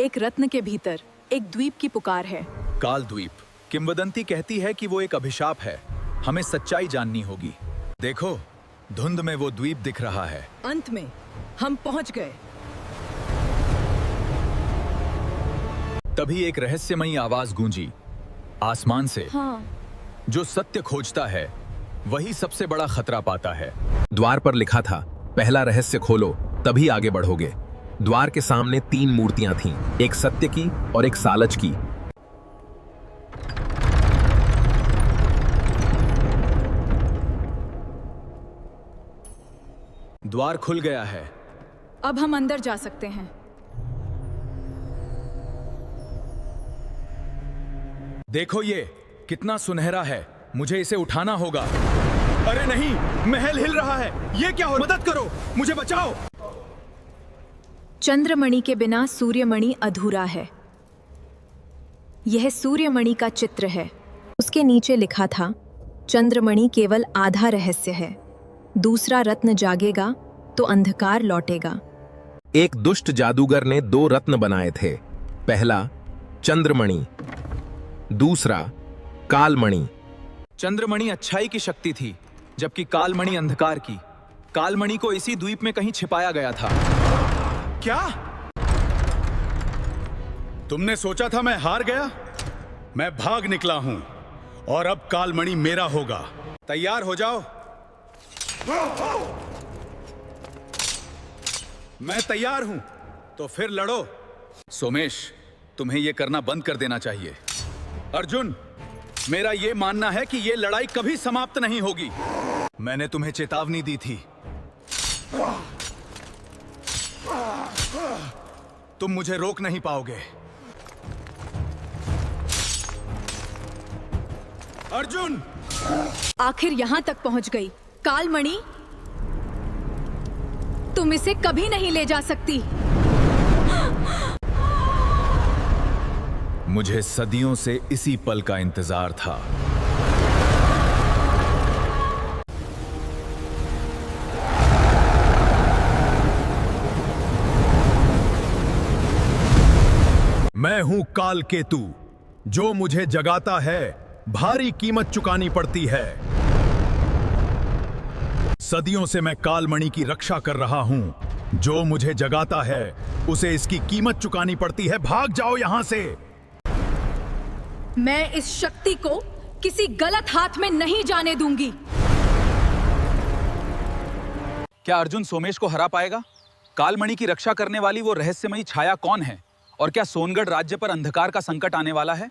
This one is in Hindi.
एक रत्न के भीतर एक द्वीप की पुकार है। काल द्वीप। किंवदंती कहती है कि वो एक अभिशाप है। हमें सच्चाई जाननी होगी। देखो, धुंध में वो द्वीप दिख रहा है। अंत में हम पहुंच गए। तभी एक रहस्यमयी आवाज गूंजी आसमान से। हाँ। जो सत्य खोजता है वही सबसे बड़ा खतरा पाता है। द्वार पर लिखा था, पहला रहस्य खोलो तभी आगे बढ़ोगे। द्वार के सामने 3 मूर्तियां थीं, एक सत्य की और एक सालच की। द्वार खुल गया है। अब हम अंदर जा सकते हैं। देखो ये कितना सुनहरा है। मुझे इसे उठाना होगा। अरे नहीं, महल हिल रहा है। ये क्या हो? मदद करो, मुझे बचाओ। चंद्रमणि के बिना सूर्यमणि अधूरा है। यह सूर्यमणि का चित्र है। उसके नीचे लिखा था, चंद्रमणि केवल आधा रहस्य है। दूसरा रत्न जागेगा तो अंधकार लौटेगा। एक दुष्ट जादूगर ने 2 रत्न बनाए थे। पहला चंद्रमणि, दूसरा कालमणि। चंद्रमणि अच्छाई की शक्ति थी, जबकि कालमणि अंधकार की। कालमणि को इसी द्वीप में कहीं छिपाया गया था। क्या तुमने सोचा था मैं हार गया? मैं भाग निकला हूं और अब कालमणि मेरा होगा। तैयार हो जाओ। मैं तैयार हूं, तो फिर लड़ो। सोमेश, तुम्हें यह करना बंद कर देना चाहिए। अर्जुन, मेरा यह मानना है कि यह लड़ाई कभी समाप्त नहीं होगी। मैंने तुम्हें चेतावनी दी थी। तुम मुझे रोक नहीं पाओगे। अर्जुन! आखिर यहां तक पहुंच गई। कालमणि, तुम इसे कभी नहीं ले जा सकती। मुझे सदियों से इसी पल का इंतजार था। मैं हूं काल केतु। जो मुझे जगाता है भारी कीमत चुकानी पड़ती है। सदियों से मैं कालमणि की रक्षा कर रहा हूं। जो मुझे जगाता है उसे इसकी कीमत चुकानी पड़ती है। भाग जाओ यहां से। मैं इस शक्ति को किसी गलत हाथ में नहीं जाने दूंगी। क्या अर्जुन सोमेश को हरा पाएगा? कालमणि की रक्षा करने वाली वो रहस्यमयी छाया कौन है? और क्या सोनगढ़ राज्य पर अंधकार का संकट आने वाला है?